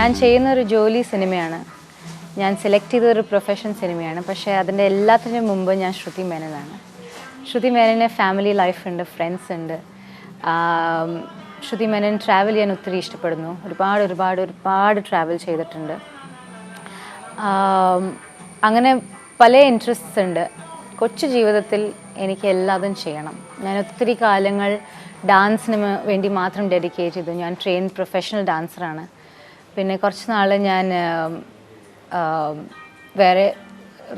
ഞാൻ ചെയ്യുന്നൊരു ജോലി സിനിമയാണ്. ഞാൻ സെലക്ട് ചെയ്തൊരു പ്രൊഫഷൻ സിനിമയാണ്. പക്ഷേ അതിൻ്റെ എല്ലാത്തിനും മുമ്പ് ഞാൻ ശ്രുതി മേനനാണ്. ശ്രുതി മേനന് ഫാമിലി ലൈഫുണ്ട്, ഫ്രണ്ട്സ് ഉണ്ട്. ശ്രുതി മേനൻ ട്രാവൽ ചെയ്യാൻ ഒത്തിരി ഇഷ്ടപ്പെടുന്നു. ഒരുപാട് ട്രാവൽ ചെയ്തിട്ടുണ്ട്. അങ്ങനെ പല ഇൻട്രസ്റ്റ്സ് ഉണ്ട്. കൊച്ചു ജീവിതത്തിൽ എനിക്ക് എല്ലാതും ചെയ്യണം. ഞാൻ ഒത്തിരി കാലങ്ങൾ ഡാൻസിന് വേണ്ടി മാത്രം ഡെഡിക്കേറ്റ് ചെയ്തു. ഞാൻ പ്രൊഫഷണൽ ഡാൻസറാണ്. പിന്നെ കുറച്ച് നാൾ ഞാൻ വേറെ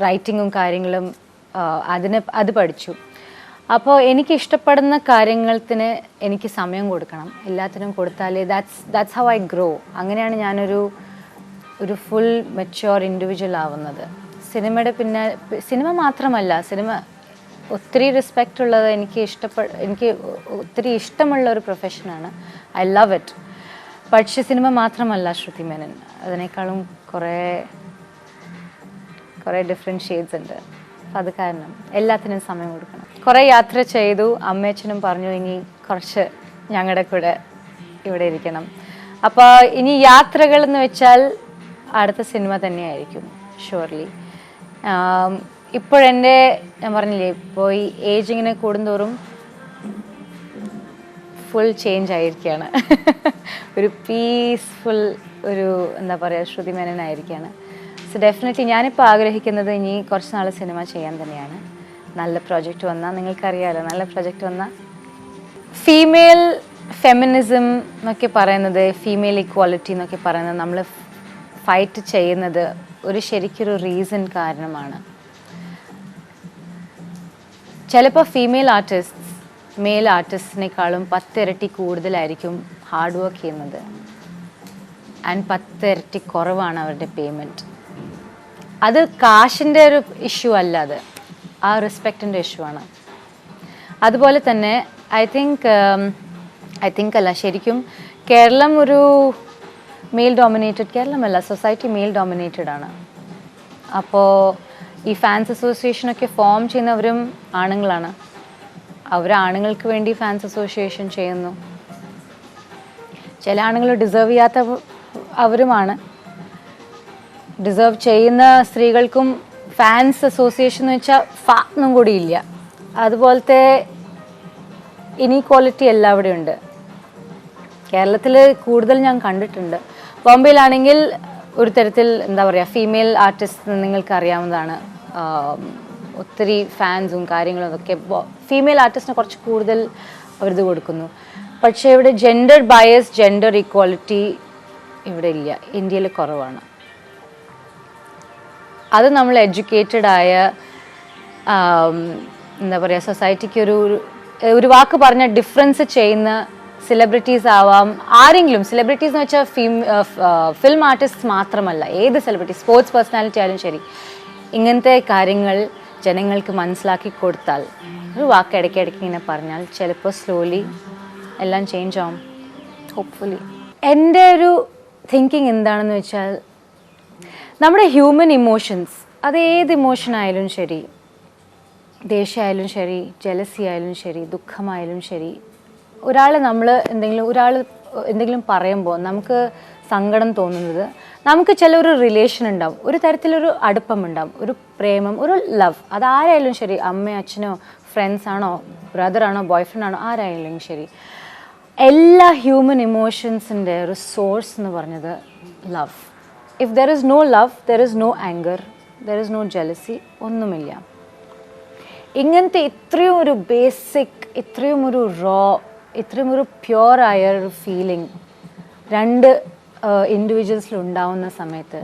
റൈറ്റിങ്ങും കാര്യങ്ങളും അത് പഠിച്ചു. അപ്പോൾ എനിക്ക് ഇഷ്ടപ്പെടുന്ന കാര്യത്തിന് എനിക്ക് സമയം കൊടുക്കണം. എല്ലാത്തിനും കൊടുത്താലേ ദാറ്റ്സ് ഹൗ ഐ ഗ്രോ. അങ്ങനെയാണ് ഞാനൊരു ഫുൾ മെച്യൂർ ഇൻഡിവിജ്വൽ ആവുന്നത്. സിനിമ മാത്രമല്ല, സിനിമ ഒത്തിരി റെസ്പെക്റ്റ് ഉള്ളത്, എനിക്ക് ഒത്തിരി ഇഷ്ടമുള്ള ഒരു പ്രൊഫഷനാണ്. I love it. പക്ഷേ സിനിമ മാത്രമല്ല ശ്രുതി മേനൻ, അതിനേക്കാളും കുറേ ഡിഫറെൻറ്റ് ഷെയ്ഡ്സ് ഉണ്ട്. അപ്പം അത് കാരണം എല്ലാത്തിനും സമയം കൊടുക്കണം. കുറേ യാത്ര ചെയ്തു. അമ്മയച്ഛനും പറഞ്ഞു ഇനി കുറച്ച് ഞങ്ങളുടെ കൂടെ ഇവിടെ ഇരിക്കണം. അപ്പോൾ ഇനി യാത്രകൾ എന്ന് വെച്ചാൽ അടുത്ത സിനിമ തന്നെയായിരിക്കും ഷുവർലി. ഇപ്പോഴെൻ്റെ ഞാൻ പറഞ്ഞില്ലേ, ഇപ്പോൾ ഈ ഏജ് ഇങ്ങനെ കൂടുന്തോറും ഫുൾ ചേഞ്ച് ആയിരിക്കുകയാണ്. ഒരു പീസ്ഫുൾ എന്താ പറയുക, ശ്രുതി മേനനായിരിക്കുകയാണ്. സോ ഡെഫിനറ്റ്ലി ഞാനിപ്പോൾ ആഗ്രഹിക്കുന്നത് ഇനി കുറച്ച് നാൾ സിനിമ ചെയ്യാൻ തന്നെയാണ്. നല്ല പ്രോജക്റ്റ് വന്നാൽ, നിങ്ങൾക്കറിയാമല്ലോ, നല്ല പ്രോജക്റ്റ് വന്നാൽ ഫീമെയിൽ ഫെമിനിസം എന്നൊക്കെ പറയുന്നത്, ഫീമെയിൽ ഇക്വാലിറ്റി എന്നൊക്കെ പറയുന്നത് നമ്മൾ ഫൈറ്റ് ചെയ്യുന്നത് ശരിക്കൊരു റീസൺ കാരണമാണ്. ചിലപ്പോൾ ഫീമെയിൽ ആർട്ടിസ്റ്റ് മെയിൽ ആർട്ടിസ്റ്റിനേക്കാളും 10 ഇരട്ടി കൂടുതലായിരിക്കും ഹാർഡ് വർക്ക് ചെയ്യുന്നത്. ആൻഡ് 10 ഇരട്ടി കുറവാണ് അവരുടെ പേയ്മെൻറ്റ്. അത് കാശിൻ്റെ ഒരു ഇഷ്യൂ അല്ല, അത് ആ റെസ്പെക്റ്റിൻ്റെ ഇഷ്യൂ ആണ്. അതുപോലെ തന്നെ ഐ തിങ്ക് അല്ല, ശരിക്കും കേരളം ഒരു മെയിൽ ഡോമിനേറ്റഡ്, കേരളമല്ല, സൊസൈറ്റി മെയിൽ ഡോമിനേറ്റഡ് ആണ്. അപ്പോൾ ഈ ഫാൻസ് അസോസിയേഷനൊക്കെ ഫോം ചെയ്യുന്നവരും ആണുങ്ങളാണ്. ആണുങ്ങൾക്ക് വേണ്ടി ഫാൻസ് അസോസിയേഷൻ ചെയ്യുന്നു. ചില ആണുങ്ങൾ ഡിസേർവ് ചെയ്യാത്ത അവരുമാണ്. ഡിസേർവ് ചെയ്യുന്ന സ്ത്രീകൾക്കും ഫാൻസ് അസോസിയേഷൻ എന്ന് വെച്ചാൽ ഫാന്നും കൂടി ഇല്ല. അതുപോലത്തെ ഇനീക്വാളിറ്റി എല്ലാവിടെയും ഉണ്ട്. കേരളത്തിൽ കൂടുതൽ ഞാൻ കണ്ടിട്ടുണ്ട്. ബോംബെയിലാണെങ്കിൽ ഒരു തരത്തിൽ എന്താ പറയുക, ഫീമെയിൽ ആർട്ടിസ്റ്റ് നിങ്ങൾക്ക് അറിയാവുന്നതാണ്, ഒത്തിരി ഫാൻസും കാര്യങ്ങളും അതൊക്കെ ഫീമെയിൽ ആർട്ടിസ്റ്റിന് കുറച്ച് കൂടുതൽ അവരിത് കൊടുക്കുന്നു. പക്ഷേ ഇവിടെ ജെൻഡർ ബയസ്, ജെൻഡർ ഈക്വാലിറ്റി ഇവിടെ ഇല്ല, ഇന്ത്യയിൽ കുറവാണ്. അത് നമ്മൾ എഡ്യൂക്കേറ്റഡ് ആയ എന്താ പറയുക, സൊസൈറ്റിക്ക് ഒരു വാക്ക് പറഞ്ഞ ഡിഫറൻസ് ചെയ്യുന്ന സെലിബ്രിറ്റീസ് ആവാം, ആരെങ്കിലും. സെലിബ്രിറ്റീസ് എന്ന് വെച്ചാൽ ഫിലിം ആർട്ടിസ്റ്റ് മാത്രമല്ല, ഏത് സെലിബ്രിറ്റി, സ്പോർട്സ് പേഴ്സണാലിറ്റി ആയാലും ശരി, ഇങ്ങനത്തെ കാര്യങ്ങൾ ജനങ്ങൾക്ക് മനസ്സിലാക്കി കൊടുത്താൽ, ഒരു വാക്ക് ഇടയ്ക്കിടയ്ക്ക് ഇങ്ങനെ പറഞ്ഞാൽ ചിലപ്പോൾ സ്ലോലി എല്ലാം ചേഞ്ച് ആവും, ഹോപ്പ്ഫുള്ളി. എൻ്റെ ഒരു തിങ്കിങ് എന്താണെന്ന് വെച്ചാൽ, നമ്മുടെ ഹ്യൂമൻ ഇമോഷൻസ്, അത് ഏത് ഇമോഷനായാലും ശരി, ദേഷ്യമായാലും ശരി, ജലസി ആയാലും ശരി, ദുഃഖമായാലും ശരി, ഒരാൾ എന്തെങ്കിലും പറയുമ്പോൾ നമുക്ക് സങ്കടം തോന്നുന്നത്, നമുക്ക് ഒരു റിലേഷൻ ഉണ്ടാവും, ഒരു തരത്തിലൊരു അടുപ്പമുണ്ടാവും, ഒരു പ്രേമം, ഒരു ലവ്. അതാരായാലും ശരി, അമ്മയോ അച്ഛനോ ഫ്രണ്ട്സാണോ ബ്രദറാണോ ബോയ്ഫ്രണ്ടാണോ ആരായാലും ശരി, എല്ലാ ഹ്യൂമൻ ഇമോഷൻസിൻ്റെ ഒരു സോഴ്സ് എന്ന് പറഞ്ഞത് love. If there is no love, there is no anger, there is no jealousy, ഒന്നുമില്ല. ഇങ്ങനത്തെ ഇത്രയും ഒരു ബേസിക്, ഇത്രയും ഒരു റോ, ഇത്രയും ഒരു പ്യുവറായ ഒരു ഫീലിംഗ് രണ്ട് ഇൻഡിവിജ്വൽസിലുണ്ടാവുന്ന സമയത്ത്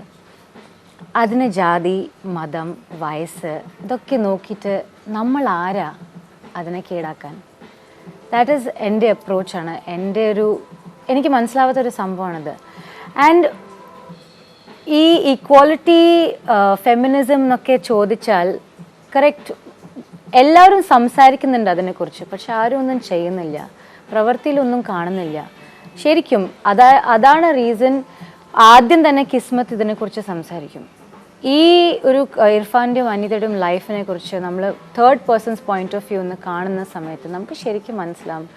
അതിന് ജാതി, മതം, വയസ്സ് ഇതൊക്കെ നോക്കിയിട്ട് നമ്മൾ ആരാ അതിനെ കീഴാക്കാൻ? ദാറ്റ് ഈസ് എൻ്റെ അപ്രോച്ചാണ്. എനിക്ക് മനസ്സിലാവാത്തൊരു സംഭവമാണത്. ആൻഡ് ഈ ഈക്വാലിറ്റി, ഫെമിനിസം എന്നൊക്കെ ചോദിച്ചാൽ കറക്റ്റ്, എല്ലാവരും സംസാരിക്കുന്നുണ്ട് അതിനെക്കുറിച്ച്, പക്ഷെ ആരും ഒന്നും ചെയ്യുന്നില്ല, പ്രവൃത്തിയിലൊന്നും കാണുന്നില്ല. ശരിക്കും അതാണ് റീസൺ. ആദ്യം തന്നെ കിസ്മത്ത് ഇതിനെക്കുറിച്ച് സംസാരിക്കും. ഈ ഒരു ഇർഫാൻ്റെയും അനിതയുടെയും ലൈഫിനെ കുറിച്ച് നമ്മൾ third person's point of view എന്ന് കാണുന്ന സമയത്ത് നമുക്ക് ശരിക്കും മനസ്സിലാവും,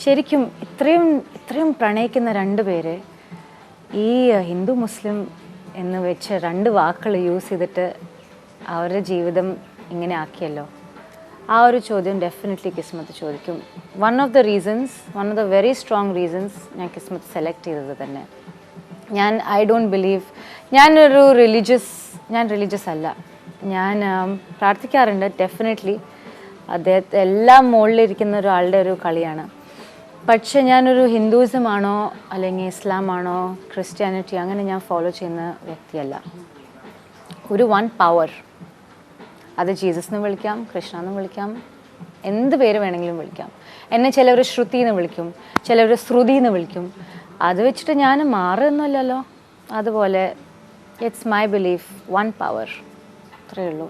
ശരിക്കും ഇത്രയും പ്രണയിക്കുന്ന 2 പേര് ഈ ഹിന്ദു മുസ്ലിം എന്ന് വെച്ച് 2 വാക്കുകൾ യൂസ് ചെയ്തിട്ട് അവരുടെ ജീവിതം ഇങ്ങനെ ആക്കിയല്ലോ. ആ ഒരു ചോദ്യം ഡെഫിനറ്റ്ലി കിസ്മത്ത് ചോദിക്കും. One of the very strong reasons ഞാൻ കിസ്മത്ത് സെലക്ട് ചെയ്തത് തന്നെ. ഐ ഡോണ്ട് ബിലീവ്, ഞാൻ റിലീജിയസ് അല്ല. ഞാൻ പ്രാർത്ഥിക്കാറുണ്ട് ഡെഫിനറ്റ്ലി. അദ്ദേഹത്തെ എല്ലാം മുകളിലിരിക്കുന്ന ഒരാളുടെ ഒരു കളിയാണ്. പക്ഷെ ഞാനൊരു ഹിന്ദുയിസം ആണോ അല്ലെങ്കിൽ ഇസ്ലാം ആണോ ക്രിസ്ത്യാനിറ്റി അങ്ങനെ ഞാൻ ഫോളോ ചെയ്യുന്ന വ്യക്തിയല്ല. ഒരു വൺ പവർ, അത് ജീസസ് എന്ന് വിളിക്കാം, കൃഷ്ണ എന്ന് വിളിക്കാം, എന്ത് പേര് വേണമെങ്കിലും വിളിക്കാം. എന്നെ ചിലവർ ശ്രുതി എന്ന് വിളിക്കും, ചിലവർ ശ്രുതി എന്ന് വിളിക്കും. അത് വെച്ചിട്ട് ഞാൻ മാറുന്നില്ലല്ലോ. അതുപോലെ it's my belief, one power, അത്രയേ ഉള്ളൂ.